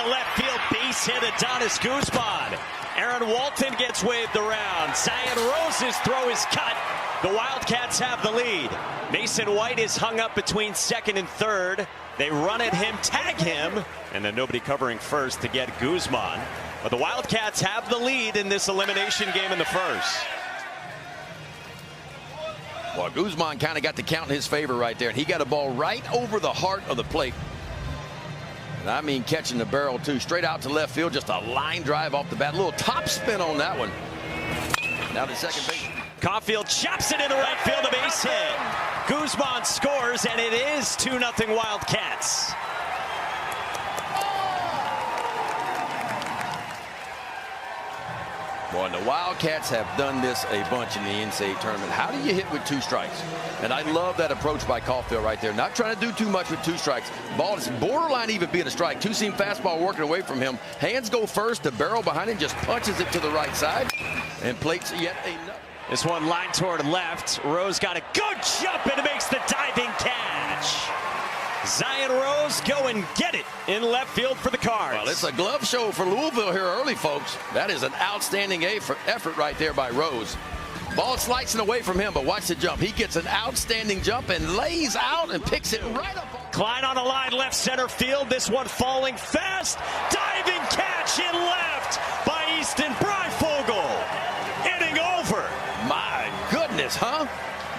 to left field, base hit Adonis Guzman. Aaron Walton gets waved around. Zion Rose's throw is cut. The Wildcats have the lead. Mason White is hung up between second and third. They run at him, tag him, and then nobody covering first to get Guzman. But the Wildcats have the lead in this elimination game in the first. Well, Guzman kind of got the count in his favor right there, and he got a ball right over the heart of the plate. And I mean catching the barrel, too. Straight out to left field, just a line drive off the bat. A little top spin on that one. Now to second base. Caulfield chops it into right field, a base hit. Guzman scores, and it is 2-0 Wildcats. Boy, and the Wildcats have done this a bunch in the NCAA tournament. How do you hit with 2 strikes? And I love that approach by Caulfield right there. Not trying to do too much with 2 strikes. Ball is borderline even being a strike. 2-seam fastball working away from him. Hands go first. The barrel behind him just punches it to the right side and plates yet another. This one line toward left. Rose got a good jump and makes the diving catch. Zion Rose go and get it in left field for the Cards. Well, it's a glove show for Louisville here early, folks. That is an outstanding effort right there by Rose. Ball slicing away from him, but watch the jump. He gets an outstanding jump and lays out and picks it right up. Klein on the line, left center field. This one falling fast. Diving catch in left by Easton Breifogel. Inning over. My goodness, huh?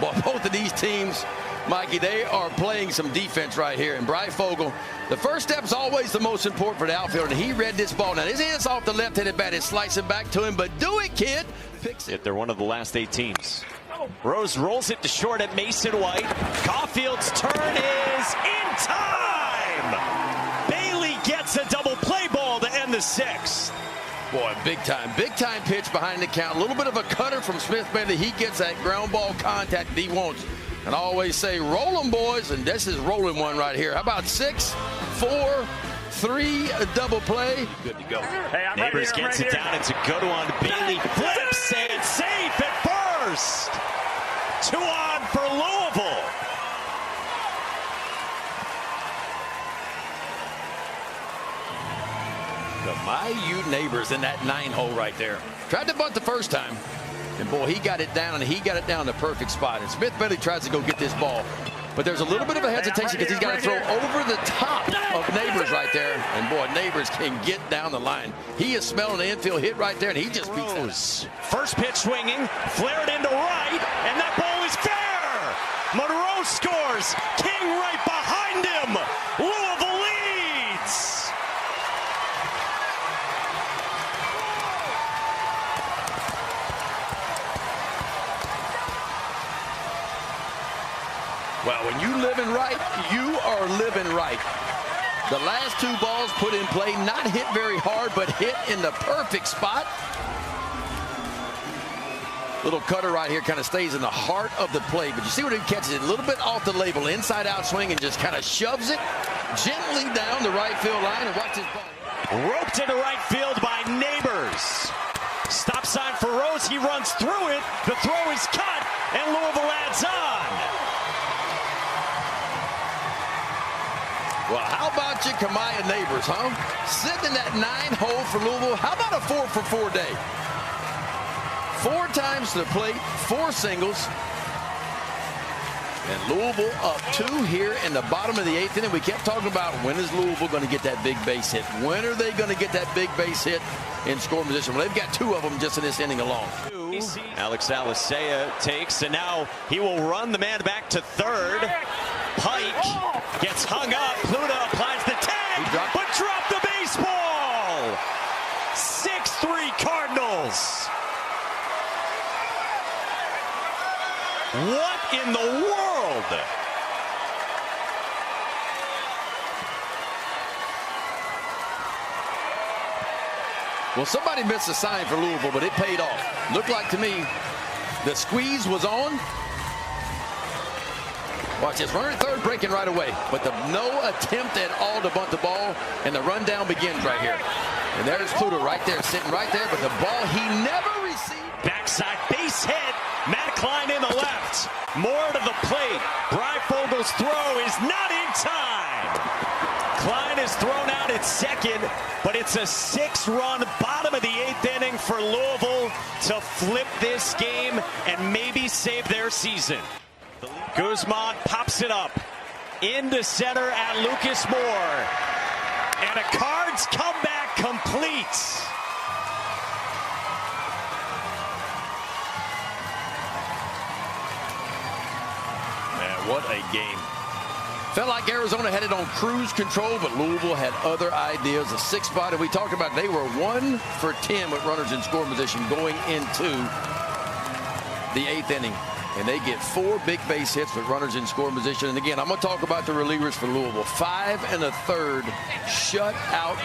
Boy, both of these teams, Mikey, they are playing some defense right here. And Breifogel, the first step is always the most important for the outfielder. And he read this ball. Now, this is off the left-handed bat. It's slicing back to him, but do it, kid. Picks it. They're one of the last 8 teams. Rose rolls it to short at Mason White. Caulfield's turn is in time. Bailey gets a double play ball to end the 6th. Boy, big time pitch behind the count. A little bit of a cutter from Smith Bailey. He gets that ground ball contact that he wants. And I always say, roll them, boys. And this is rolling one right here. How about 6, 4, 3, a double play? Good to go. Hey, Neighbors gets it down. It's a good one. Bailey flips and safe at first. 2 on for Louisville. The Mayute Neighbors in that 9-hole right there. Tried to bunt the first time. And boy, he got it down, and he got it down in the perfect spot. And Smith Bailey tries to go get this ball. But there's a little bit of a hesitation because he's got to throw over the top of Neighbors right there. And boy, Neighbors can get down the line. He is smelling the infield hit right there, and he just beats it. First pitch swinging, flared into right, and that ball is fair. Monroe scores. King right behind him. Louisville leads. Well, when you living right, you are living right. The last 2 balls put in play, not hit very hard, but hit in the perfect spot. Little cutter right here kind of stays in the heart of the plate, but you see what it catches it a little bit off the label, inside out swing, and just kind of shoves it gently down the right field line. And watch this ball. Roped into right field by Neighbors. Stop sign for Rose. He runs through it. The throw is cut, and Louisville adds on. Well, how about you, Kamaya Neighbors, huh? Sitting in that 9-hole for Louisville. How about a 4-for-4 day? 4 times to the plate, 4 singles. And Louisville up 2 here in the bottom of the 8th inning. We kept talking about when is Louisville going to get that big base hit? When are they going to get that big base hit in scoring position? Well, they've got 2 of them just in this inning alone. Alex Alisea takes, and now he will run the man back to third. Pike gets hung up. Pluta applies the tag, but dropped the baseball. 6-3 Cardinals. What in the world? Well, somebody missed a sign for Louisville, but it paid off. Looked like to me the squeeze was on. Watch this, runner at third breaking right away, but no attempt at all to bunt the ball, and the rundown begins right here. And there's Pluta right there, sitting right there, but the ball he never received. Backside base hit. Matt Klein in the left. More to the plate. Breifogel's throw is not in time. Klein bullpen is thrown out at second, but it's a 6-run bottom of the 8th inning for Louisville to flip this game and maybe save their season. Guzman pops it up into center at Lucas Moore, and a Cards comeback completes. Man, what a game. Felt like Arizona had it on cruise control, but Louisville had other ideas. A 6 spot, and we talked about they were 1 for 10 with runners in scoring position going into the 8th inning. And they get 4 big base hits with runners in scoring position. And again, I'm going to talk about the relievers for Louisville. 5 1/3 shutout.